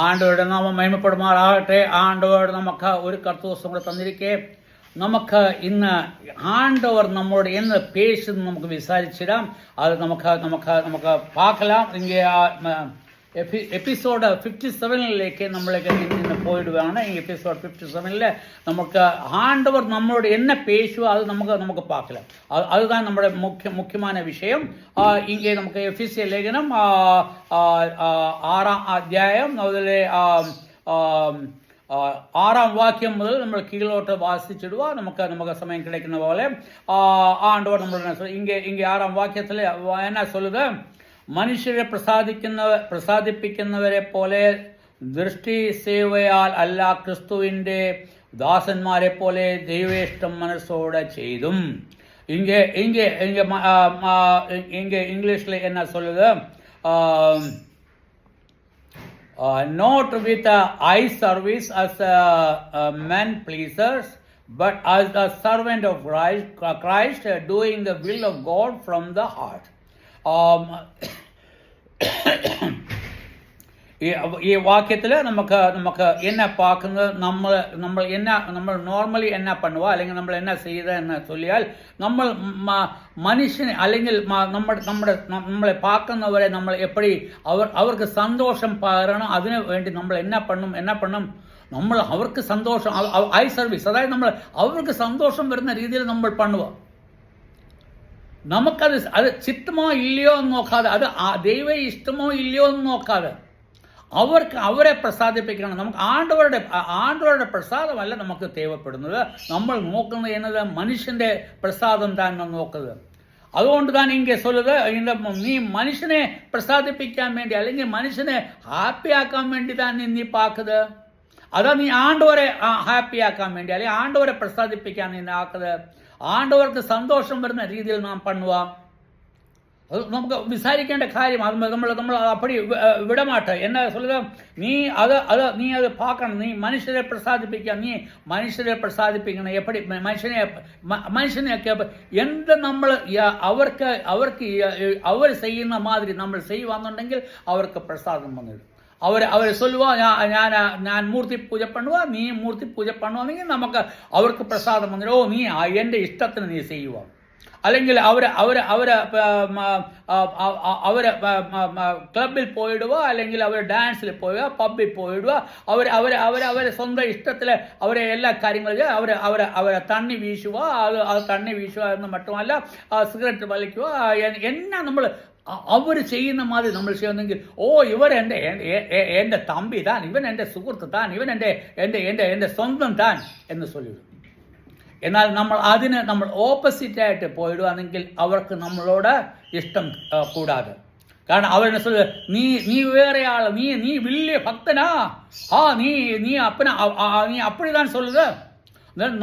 ആണ്ടവരുടെ നാമം മഹിമപ്പെടുമാറാകട്ടെ. ആണ്ടവർ നമുക്ക് ഒരു കർത്തവസം കൂടെ തന്നിരിക്കെ നമുക്ക് ഇന്ന് ആണ്ടവർ നമ്മോട് എന്ന് പേശുന്നു നമുക്ക് വിസാരിച്ചിടാം. അത് നമുക്ക് பார்க்கலாம். இங்கே എപ്പിസോഡ് 57ലേക്ക് നമ്മളേക്ക് ഇന്ന് പോയിടുകയാണ്. ഈ എപ്പിസോഡ് 57ൽ നമുക്ക് ആണ്ടവർ നമ്മളോട് എന്നെ പേശുക അത് നമുക്ക് பார்க்கலாம். அதுதான் നമ്മുടെ മുഖ്യമായ വിഷയം. ഇங்கே നമുക്ക് എഫെസ്യ ലേഖനം 6-ാം അധ്യായം അതിലെ 6-ാം വാക്യം മുതൽ നമ്മൾ കീഴോട്ട് വാസിച്ചിടുക. നമുക്ക് സമയം கிடைക്കുന്ന പോലെ ആണ്ടവർ നമ്മൾ ഇங்கே 6-ാം വാക്യത്തിൽ എന്നാ சொல்லுது, മനുഷ്യരെ പ്രസാദിപ്പിക്കുന്നവരെ പോലെ ദൃഷ്ടി സേവയാൽ അല്ല, ക്രിസ്തുവിന്റെ ദാസന്മാരെ പോലെ ദൈവേഷ്ടം മനസ്സോടെ ചെയ്തും. ഇംഗ്ലീഷിൽ എന്നാ சொல்லுது, not with eye service as men pleasers, but as the servant of Christ, doing the will of God from the heart. ഈ വാക്യത്തിൽ നമുക്ക് എന്നെ പാക്കുന്നത് നമ്മൾ നോർമലി എന്നാ പണുക അല്ലെങ്കിൽ നമ്മൾ എന്നാ ചെയ്ത എന്ന് ചൊല്ലിയാൽ നമ്മൾ മനുഷ്യനെ അല്ലെങ്കിൽ നമ്മളെ പാക്കുന്നവരെ നമ്മൾ എപ്പടി അവർക്ക് സന്തോഷം പകരണം. അതിനു വേണ്ടി നമ്മൾ എന്നാ പണ്ണും നമ്മൾ അവർക്ക് സന്തോഷം ഐ സർവീസ്, അതായത് നമ്മൾ അവർക്ക് സന്തോഷം വരുന്ന രീതിയിൽ നമ്മൾ പണുക. നമുക്കത് ചിത്തമോ ഇല്ലയോ എന്ന് നോക്കാതെ, അത് ദൈവ ഇഷ്ടമോ ഇല്ലയോ എന്ന് നോക്കാതെ അവരെ പ്രസാദിപ്പിക്കണം. നമുക്ക് ആണ്ടവരുടെ പ്രസാദമല്ല നമുക്ക് തേവപ്പെടുന്നത്. നമ്മൾ നോക്കുന്നത് എന്നത് മനുഷ്യന്റെ പ്രസാദം തന്നെ നോക്കുന്നത്. അതുകൊണ്ട് തന്നെ ഇങ്ങനെ சொல்லுது, നീ മനുഷ്യനെ പ്രസാദിപ്പിക്കാൻ വേണ്ടി അല്ലെങ്കിൽ മനുഷ്യനെ ഹാപ്പി ആക്കാൻ വേണ്ടി തന്നെ നീ പാക്കുന്നത്. അതാ നീ ആണ്ടവരെ ഹാപ്പി ആക്കാൻ വേണ്ടി അല്ലെങ്കിൽ ആണ്ടവരെ പ്രസാദിപ്പിക്കാൻ നീ ആക്കുന്നത്. ആണ്ടവർക്ക് സന്തോഷം വരുന്ന രീതിയിൽ നാം പണുക. അത് നമുക്ക് വിസാരിക്കേണ്ട കാര്യം. അത് നമ്മൾ അപ്പടി വിടമാട്ടെ. എന്നാ சொல்லுது, നീ അത് പാക്കണം. നീ മനുഷ്യരെ പ്രസാദിപ്പിക്കണം. എപ്പടി മനുഷ്യനെയൊക്കെ എന്ത് നമ്മൾ അവർക്ക് അവർ ചെയ്യുന്ന മാതിരി നമ്മൾ ചെയ്യുവാന്നുണ്ടെങ്കിൽ അവർക്ക് പ്രസാദം വന്നിടും. അവർ சொல்லுவா, ഞാൻ മൂർത്തി പൂജ പണുക, നീ മൂർത്തി പൂജ പണുവാണെങ്കിൽ നമുക്ക് അവർക്ക് പ്രസാദം വന്നിടും. ഓ, നീ എൻ്റെ ഇഷ്ടത്തിന് നീ ചെയ്യുക. അല്ലെങ്കിൽ അവര് ക്ലബിൽ പോയിടുക, അല്ലെങ്കിൽ അവർ ഡാൻസിൽ പോവുക, പബ്ബിൽ പോയിടുക. അവരെ സ്വന്തം ഇഷ്ടത്തിൽ അവരെ എല്ലാ കാര്യങ്ങളും അവരെ തണ്ണി വീശുക. അത് തണ്ണി വീശുക എന്ന് மட்டுമല്ല, സിഗരറ്റ് വലിക്കുക. എന്നാ നമ്മൾ അവർ ചെയ്യുന്ന മാതിരി നമ്മൾ ചെയ്യുന്നെങ്കിൽ, ഓ ഇവർ എൻ്റെ തമ്പി താൻ, ഇവൻ എൻ്റെ സുഹൃത്ത് താൻ, ഇവൻ എൻ്റെ സ്വന്തം താൻ എന്ന് சொல்லிவிடும். എന്നാൽ നമ്മൾ ഓപ്പോസിറ്റായിട്ട് പോയിടുകയാണെങ്കിൽ അവർക്ക് നമ്മളോട് ഇഷ്ടം കൂടാതെ. കാരണം അവരെന്നെ சொல்லுது, നീ വേറെ ആൾ, നീ വലിയ ഭക്തനാ, നീ അപ്പന, നീ அப்படிதான் சொல்லுது.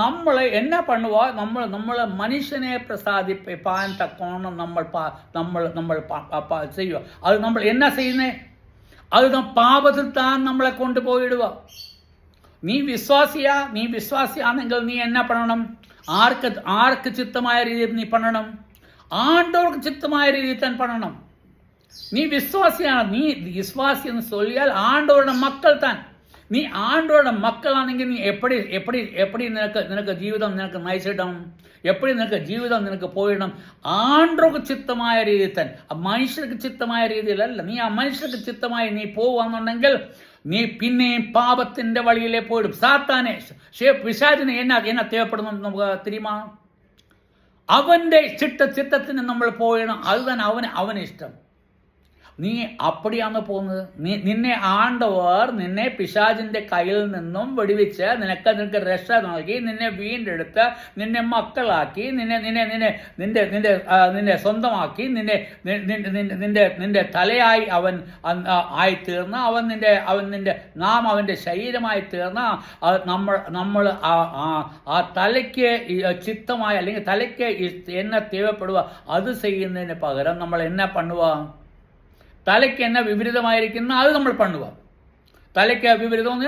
നമ്മളെ എന്നാ പണുക, നമ്മൾ മനുഷ്യനെ പ്രസാദിപ്പാൻ തക്കോണം നമ്മൾ ചെയ്യുക. അത് നമ്മൾ എന്നാ ചെയ്യുന്നേ, അത് പാപത്തിൽ താൻ നമ്മളെ കൊണ്ടുപോയിടുക. നീ വിശ്വാസിയാണെങ്കിൽ നീ എന്നാ പണണം, ആർക്ക് ചിത്തമായ രീതിയിൽ നീ പണണം, ആണ്ടവർക്ക് ചിത്തമായ രീതിയിൽ താൻ പണണം. നീ വിശ്വാസിയാണ്. നീ വിശ്വാസി എന്ന് ചൊല്ലിയാൽ ആണ്ടവരുടെ മക്കൾ താൻ. നീ ആണ്ടവരുടെ മക്കളാണെങ്കിൽ നീ എപ്പടി നിനക്ക് ജീവിതം നിനക്ക് നയിച്ചിടണം, എപ്പടി നിനക്ക് ജീവിതം നിനക്ക് പോയിടണം. ആണ്ടവർക്ക് ചിത്തമായ രീതിയിൽ തന്നെ, മനുഷ്യർക്ക് ചിത്തമായ രീതിയിലല്ല. നീ ആ മനുഷ്യർക്ക് ചിത്തമായി നീ പോവാന്നുണ്ടെങ്കിൽ നീ പിന്നെയും പാപത്തിന്റെ വഴിയിലേ പോയിടും. സാത്താനെ പിശാചിനെ എന്നാ തേവപ്പെടുന്നു നമുക്ക് தெரியுமா? അവന്റെ ചിത്തത്തിന് നമ്മൾ പോയിടണം. അത് തന്നെ അവന് ഇഷ്ടം. നീ അപ്പടിയാന്ന് പോകുന്നത്. നിന്നെ ആണ്ടവർ നിന്നെ പിശാചിന്റെ കയ്യിൽ നിന്നും വെടിവെച്ച് നിനക്ക് രക്ഷ നൽകി, നിന്നെ വീണ്ടെടുത്ത്, നിന്നെ മക്കളാക്കി, നിന്നെ സ്വന്തമാക്കി, നിന്റെ തലയായി അവൻ ആയിത്തീർന്ന്, നാം അവന്റെ ശരീരമായി തീർന്ന് നമ്മൾ ആ തലയ്ക്ക് ചിത്തമായി അല്ലെങ്കിൽ തലയ്ക്ക് എന്നെ തേവപ്പെടുക. അത് ചെയ്യുന്നതിന് പകരം നമ്മൾ എന്നാ പണുക, തലയ്ക്ക് എന്നാ വിപരീതമായിരിക്കുന്ന അത് നമ്മൾ പണുക. തലയ്ക്ക് വിപരീതം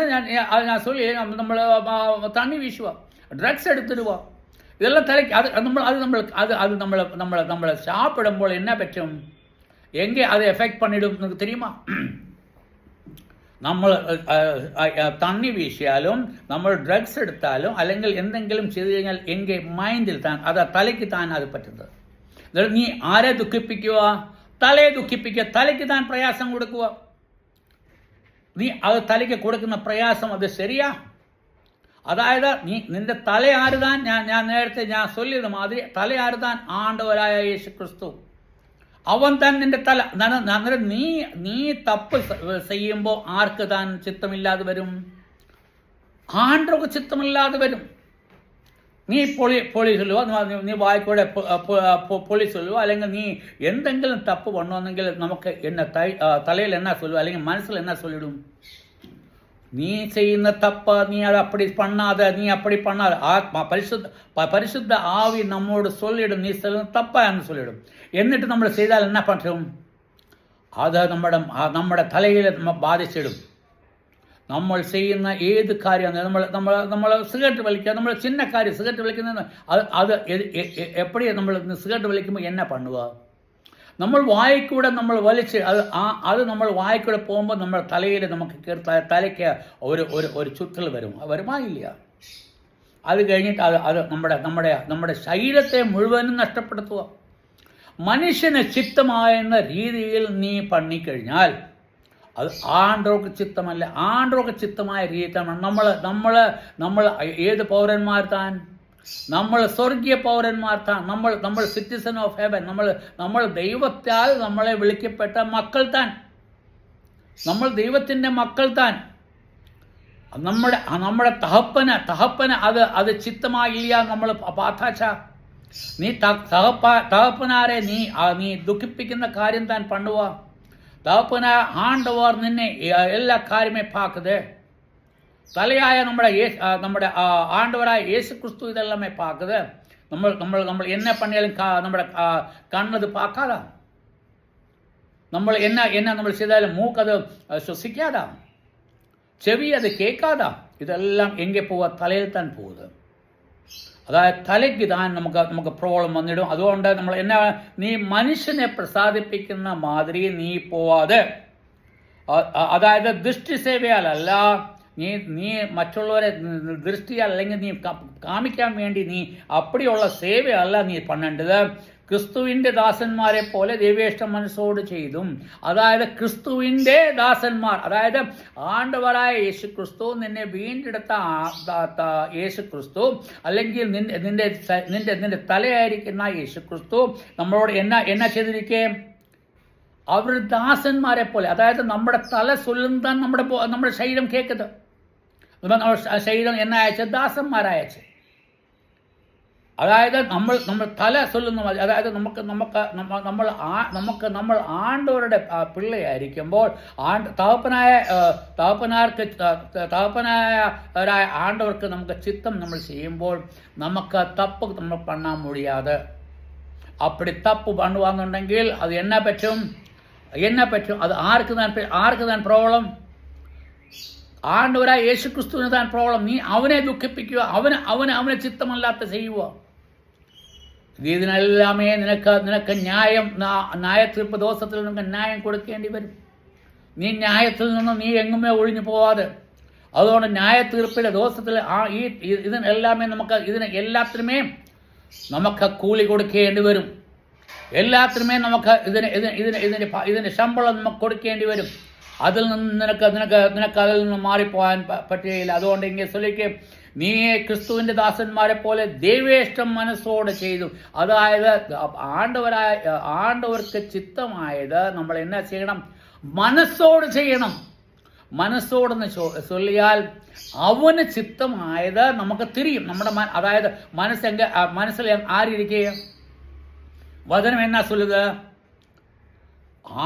ഞാൻ சொல்லி നമ്മൾ തണ്ണി വീശുക, ഡ്രഗ്സ് എടുത്തിടുക. ഇതെല്ലാം തലയ്ക്ക് നമ്മൾ സാപ്പിടുമ്പോൾ എന്നാ പറ്റും, എങ്കിൽ അത് എഫക്ട് பண்ணிடும். നമുക്ക് தெரியுமா? നമ്മൾ തണ്ണി വീശിയാലും നമ്മൾ ഡ്രഗ്സ് എടുത്താലും അല്ലെങ്കിൽ എന്തെങ്കിലും ചെയ്തു കഴിഞ്ഞാൽ എങ്കിൽ മൈൻഡിൽ താൻ അത് തലയ്ക്ക് താൻ അത് പറ്റുന്നത്. നീ ആരെ ദുഃഖിപ്പിക്കുക? തലയെ ദുഃഖിപ്പിക്കുക, തലയ്ക്ക് താൻ പ്രയാസം കൊടുക്കുക. നീ അത് തലയ്ക്ക് കൊടുക്കുന്ന പ്രയാസം അത് ശരിയാ? അതായത് നിന്റെ തലയാരുതാൻ ഞാൻ നേരത്തെ ചൊല്ലിയത് മാതിരി തലയാരുതാൻ ആണ്ടവരായ യേശു ക്രിസ്തു. അവൻ താൻ നിന്റെ തല. നീ തപ്പ് ചെയ്യുമ്പോൾ ആർക്ക് താൻ ചിത്തമില്ലാതെ വരും? ആണ്ടവർക്ക് ചിത്തമില്ലാതെ വരും. നീ പൊളി ചൊല്ലുവോ, നീ വായിക്കൂടെ പൊളി ചൊല്ലുവോ, അല്ലെങ്കിൽ നീ എന്തെങ്കിലും തപ്പ് പണ്ണുവെന്നെങ്കിൽ നമുക്ക് തലയിൽ എന്നാ ചൊല്ലുവോ, അല്ലെങ്കിൽ മനസ്സിൽ എന്നാ ചൊല്ലിടും? നീ ചെയ്യുന്ന തപ്പ് നീ അത് അപ്പടി പണ്ണാതെ, നീ അപ്പടി പണ്ണാതെ പരിശുദ്ധ ആവി നമ്മോട് ചൊല്ലിടും, നീ തപ്പാന്ന് ചൊല്ലിടും. എന്നിട്ട് നമ്മൾ ചെയ്താൽ എന്നാ പറ്റും? അത് നമ്മുടെ തലയിൽ ബാധിച്ചിടും. നമ്മൾ ചെയ്യുന്ന ഏത് കാര്യം, നമ്മൾ സിഗരറ്റ് വലിക്കുക, നമ്മൾ ചിന്ന കാര്യം സിഗരറ്റ് വലിക്കുന്നത്, അത് എപ്പടി നമ്മൾ സിഗരറ്റ് വലിക്കുമ്പോൾ എന്നാ പണ്ണുക? നമ്മൾ വായിക്കൂടെ നമ്മൾ വലിച്ച് അത് നമ്മൾ വായിക്കൂടെ പോകുമ്പോൾ നമ്മുടെ തലയിൽ നമുക്ക് തലയ്ക്ക് ഒരു ചുറ്റൽ വരുമായില്ല. അത് കഴിഞ്ഞിട്ട് അത് നമ്മുടെ ശരീരത്തെ മുഴുവനും നഷ്ടപ്പെടുത്തുക. മനുഷ്യന് ചിത്തമായെന്ന രീതിയിൽ നീ പണിക്കഴിഞ്ഞാൽ അത് ആണ്ടോർക്ക് ചിത്തമല്ല. ആണ്ടോർക്ക് ചിത്തമായ രീതിയാണ് നമ്മൾ ഏത് പൗരന്മാർ താൻ? നമ്മൾ സ്വർഗീയ പൗരന്മാർ താൻ. നമ്മൾ സിറ്റിസൺ ഓഫ് ഹെവൻ. നമ്മൾ ദൈവത്താൽ നമ്മളെ വിളിക്കപ്പെട്ട മക്കൾ താൻ. നമ്മൾ ദൈവത്തിൻ്റെ മക്കൾ താൻ. നമ്മുടെ തഹപ്പന് അത് ചിത്തമായില്ല. നമ്മൾ പാത്താച്ച നീ തഹപ്പനാരെ നീ ദുഃഖിപ്പിക്കുന്ന കാര്യം താൻ പണ്ണുക. തഹപ്പന ആണ്ടവർ നിന്നെ എല്ലാ കാര്യമേ പാക്കുത്. തലയായ നമ്മുടെ ആണ്ടവരായ യേശു ക്രിസ്തു ഇതെല്ലാമേ പാക്കുത്. നമ്മൾ എന്നെ പണിയാലും നമ്മുടെ കണ്ണത് പാക്കാതാ. നമ്മൾ നമ്മൾ ചെയ്താലും മൂക്കത് ശ്വസിക്കാതാ, ചെവി അത് കേൾക്കാതാ. ഇതെല്ലാം എங்கே പോവാ? തലയിൽ താൻ പോകുന്നത്. അതായത് തലയ്ക്ക് താൻ നമുക്ക് പ്രോബ്ലം വന്നിടും. അതുകൊണ്ട് നീ മനുഷ്യനെ പ്രസാദിപ്പിക്കുന്ന മാതിരി നീ പോവാതെ, അതായത് ദൃഷ്ടി സേവയാലല്ല, നീ മറ്റുള്ളവരെ ദൃഷ്ടിയാൽ അല്ലെങ്കിൽ നീ കാമിക്കാൻ വേണ്ടി നീ അപ്പടിയുള്ള സേവയല്ല നീ പണ്ണേണ്ടത്. ക്രിസ്തുവിൻ്റെ ദാസന്മാരെ പോലെ ദൈവേഷ്ട മനസ്സോട് ചെയ്തും, അതായത് ക്രിസ്തുവിൻ്റെ ദാസന്മാർ, അതായത് ആണ്ടവരായ യേശു ക്രിസ്തു, നിന്നെ വീണ്ടെടുത്ത യേശു ക്രിസ്തു, അല്ലെങ്കിൽ നിന്റെ തലയായിരിക്കുന്ന യേശു ക്രിസ്തു നമ്മളോട് എന്നാ ചെയ്തിരിക്കേ? അവർ ദാസന്മാരെ പോലെ, അതായത് നമ്മുടെ തല ചൊല്ലുന്നതാണ് നമ്മുടെ ശരീരം കേൾക്കുന്നത്. നമ്മുടെ ശരീരം എന്നാ അയച്ച? ദാസന്മാരയച്ച്. അതായത് നമ്മൾ തല ചൊല്ലുന്ന മതി. അതായത് നമ്മൾ ആണ്ടവരുടെ പിള്ളയായിരിക്കുമ്പോൾ തഹപ്പനായവരായ ആണ്ടവർക്ക് നമുക്ക് ചിത്തം നമ്മൾ ചെയ്യുമ്പോൾ നമുക്ക് തപ്പ് നമ്മൾ പണ്ണാൻ മുടിയാതെ. അപ്പടി തപ്പ് പണ്ണുവാന്നുണ്ടെങ്കിൽ അത് എന്നാ പറ്റും? അത് ആർക്ക് താൻ പ്രോബ്ലം? ആണ്ടവരായ യേശു ക്രിസ്തുവിന് താൻ പ്രോബ്ലം. നീ അവനെ ദുഃഖിപ്പിക്കുക, അവനെ ചിത്തമല്ലാത്ത ചെയ്യുക. ഇതിനെല്ലാമേ നിനക്ക് ന്യായത്തീർപ്പ് ദിവസത്തിൽ നിനക്ക് ന്യായം കൊടുക്കേണ്ടി വരും. നീ ന്യായത്തിൽ നിന്ന് നീ എങ്ങുമേ ഒഴിഞ്ഞു പോവാതെ. അതുകൊണ്ട് ന്യായത്തീർപ്പിലെ ദിവസത്തിൽ എല്ലാത്തിനുമേ നമുക്ക് കൂലി കൊടുക്കേണ്ടി വരും. എല്ലാത്തിനുമേ നമുക്ക് ഇതിന് ശമ്പളം നമുക്ക് കൊടുക്കേണ്ടി വരും. അതിൽ നിന്ന് നിനക്ക് അതിൽ നിന്ന് മാറിപ്പോകാൻ പറ്റുകയില്ല. അതുകൊണ്ട് ഇങ്ങനെ ചൊല്ലിക്ക്, നീ ക്രിസ്തുവിൻ്റെ ദാസന്മാരെ പോലെ ദൈവേഷ്ടം മനസ്സോടെ ചെയ്തു. അതായത് ആണ്ടവർക്ക് ചിത്തമായത് നമ്മൾ എന്നാ ചെയ്യണം? മനസ്സോട് ചെയ്യണം. മനസ്സോടെന്ന് ചൊല്ലിയാൽ അവന് ചിത്തമായത് നമുക്ക് തിരിയും. അതായത് മനസ്സിൽ ആരിയിരിക്കുക? വചനം എന്നാ ചൊല്ലുക?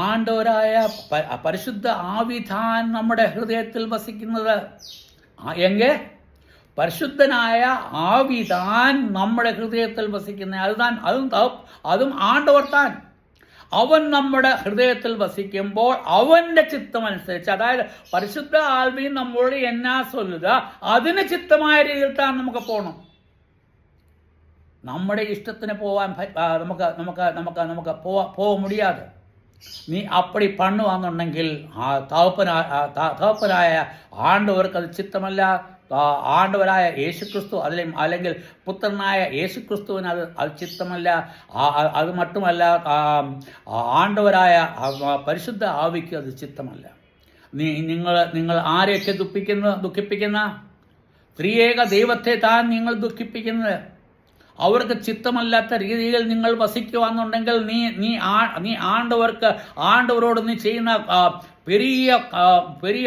ആണ്ടവരായ പരിശുദ്ധ ആവിധാൻ നമ്മുടെ ഹൃദയത്തിൽ വസിക്കുന്നത്. പരിശുദ്ധനായ ആവിധാൻ നമ്മുടെ ഹൃദയത്തിൽ വസിക്കുന്ന അതും ആണ്ടവർ താൻ. അവൻ നമ്മുടെ ഹൃദയത്തിൽ വസിക്കുമ്പോൾ അവന്റെ ചിത്തമനുസരിച്ച്, അതായത് പരിശുദ്ധ ആൽവി നമ്മളോട് എന്നാ ചൊല്ലുക, അതിന് ചിത്തമായ രീതിയിൽ താൻ നമുക്ക് പോകണം. നമ്മുടെ ഇഷ്ടത്തിന് പോവാൻ നമുക്ക് പോകാൻ മുടിയാതെ. നീ അപ്പടി പണ്ണുവാന്നുണ്ടെങ്കിൽ തകപ്പനായ ആണ്ടവർക്ക് അത് ചിത്തമല്ല. ആണ്ടവരായ യേശുക്രിസ്തു അല്ലെങ്കിൽ പുത്രനായ യേശുക്രിസ്തുവിന് അത് ചിത്തമല്ല. അത് മറ്റുമല്ല, ആണ്ടവരായ പരിശുദ്ധ ആവിക്ക് അത് ചിത്തമല്ല. നിങ്ങൾ ആരെയൊക്കെ ദുഃഖിപ്പിക്കുന്ന ത്രിയേക ദൈവത്തെ താൻ നിങ്ങൾ ദുഃഖിപ്പിക്കുന്നത്. അവർക്ക് ചിത്തമല്ലാത്ത രീതിയിൽ നിങ്ങൾ വസിക്കുവാന്നുണ്ടെങ്കിൽ നീ ആണ്ടവരോട് നീ ചെയ്യുന്ന പെരിയ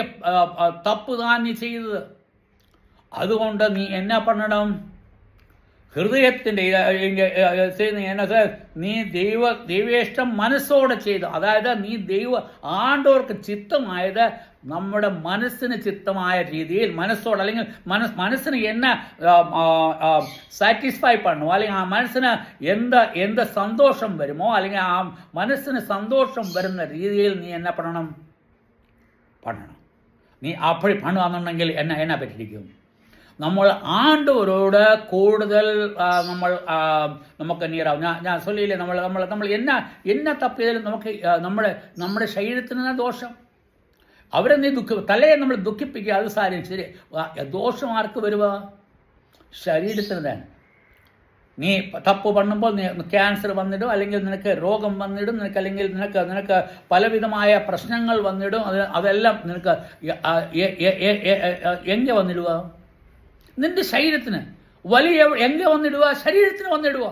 തപ്പ് താൻ നീ ചെയ്തത്. അതുകൊണ്ട് നീ എന്നാ പണണം? ഹൃദയത്തിൻ്റെ നീ ദൈവേഷ്ടം മനസ്സോടെ ചെയ്തു. അതായത് നീ ആണ്ടവർക്ക് ചിത്തമായത് നമ്മുടെ മനസ്സിന് ചിത്തമായ രീതിയിൽ മനസ്സോടെ, അല്ലെങ്കിൽ മനസ്സിന് എന്നെ സാറ്റിസ്ഫൈ പണ്ണുമോ, അല്ലെങ്കിൽ ആ മനസ്സിന് എന്ത് സന്തോഷം വരുമോ, അല്ലെങ്കിൽ ആ മനസ്സിന് സന്തോഷം വരുന്ന രീതിയിൽ നീ എന്നെ പണണം. നീ അപ്പഴി പണുവാന്നുണ്ടെങ്കിൽ എന്നെ പറ്റിയിരിക്കും. നമ്മൾ ആണ്ടവരോട് കൂടുതൽ നമുക്ക് നീറാവും. ഞാൻ ചൊല്ലിയില്ലേ, നമ്മൾ എന്നാ തപ്പിയതിലും നമുക്ക് നമ്മുടെ ശരീരത്തിന് ദോഷം. അവരെ നീ തലയെ നമ്മൾ ദുഃഖിപ്പിക്കുക, അത് സാരം ശരി. ദോഷം ആർക്ക് വരുക? ശരീരത്തിന് തന്നെ. നീ തപ്പ് പണ്ണുമ്പോൾ ക്യാൻസർ വന്നിടും, അല്ലെങ്കിൽ നിനക്ക് രോഗം വന്നിടും, അല്ലെങ്കിൽ നിനക്ക് പലവിധമായ പ്രശ്നങ്ങൾ വന്നിടും. അതെല്ലാം നിനക്ക് എങ്ങനെ വന്നിടുക? നിന്റെ ശരീരത്തിന് എങ്ങനെ വന്നിടുക? ശരീരത്തിന് വന്നിടുക.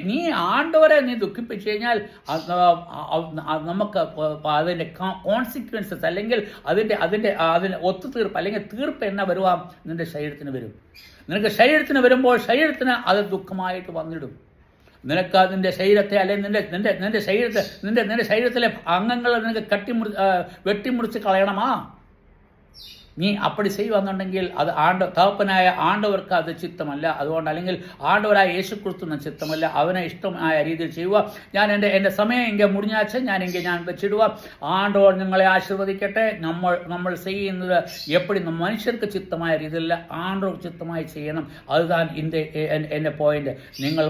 നീ ആണ്ടവരെ നീ ദുഃഖിപ്പിച്ചു കഴിഞ്ഞാൽ നമുക്ക് അതിൻ്റെ കോൺസിക്വൻസസ്, അല്ലെങ്കിൽ അതിൻ്റെ ഒത്തുതീർപ്പ്, അല്ലെങ്കിൽ തീർപ്പ് എന്നാ വരുക? നിന്റെ ശരീരത്തിന് വരും. നിനക്ക് ശരീരത്തിന് വരുമ്പോൾ ശരീരത്തിന് അത് ദുഃഖമായിട്ട് വന്നിടും. നിനക്ക് നിന്റെ ശരീരത്തെ, അല്ലെങ്കിൽ നിന്റെ ശരീരത്തിലെ അംഗങ്ങൾ നിനക്ക് വെട്ടിമുറിച്ച് കളയണമാ? നീ അപ്പടി ചെയ്യുവാന്നുണ്ടെങ്കിൽ അത് തകപ്പനായ ആണ്ടവർക്ക് അത് ചിത്തമല്ല. അതുകൊണ്ട്, അല്ലെങ്കിൽ ആണ്ടവരായ യേശുക്രിസ്തുവിന് ചിത്തമല്ല. അവനെ ഇഷ്ടമായ രീതിയിൽ ചെയ്യുക. എൻ്റെ സമയം എങ്കിൽ മുടിഞ്ഞാച്ച് ഞാൻ വെച്ചിടുക. ആണ്ടവർ നിങ്ങളെ ആശീർവദിക്കട്ടെ. നമ്മൾ ചെയ്യുന്നത് എപ്പടി മനുഷ്യർക്ക് ചിത്തമായ രീതിയിലല്ല, ആണ്ടവർക്ക് ചിത്തമായി ചെയ്യണം. അതുതാൻ എൻ്റെ പോയിന്റ്. നിങ്ങൾ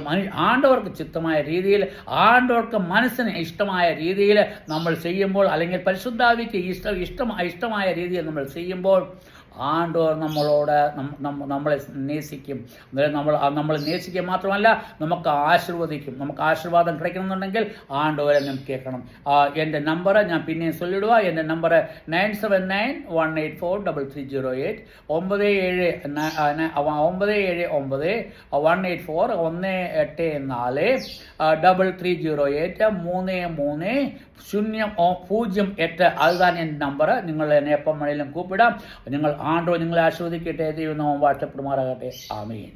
ആണ്ടവർക്ക് ചിത്തമായ രീതിയിൽ, ആണ്ടവർക്ക് മനസ്സിന് ഇഷ്ടമായ രീതിയിൽ നമ്മൾ ചെയ്യുമ്പോൾ, അല്ലെങ്കിൽ പരിശുദ്ധാവിക്ക് ഇഷ്ടമായ രീതിയിൽ നമ്മൾ ചെയ്യുമ്പോൾ ആണ്ടവർ നമ്മളെ നേസിക്കും. നമ്മൾ നേസിക്കുക മാത്രമല്ല, നമുക്ക് ആശീർവദിക്കും. നമുക്ക് ആശീർവാദം കിടക്കണമെന്നുണ്ടെങ്കിൽ ആണ്ടവരെ നമുക്ക് കേൾക്കണം. എൻ്റെ നമ്പർ ഞാൻ പിന്നെയും ചൊല്ലിടുക. എൻ്റെ നമ്പർ 9791843308 9719308 അതുതാണ് എൻ്റെ നമ്പർ. നിങ്ങൾ എന്നെ എപ്പം വേണമെങ്കിലും കൂപ്പിടാം. നിങ്ങൾ ആണ്ടോ നിങ്ങളെ ആസ്വദിക്കട്ടെ. ദൈവം വാഴ്ത്തപ്പെടുമാറാകട്ടെ. ആമേൻ.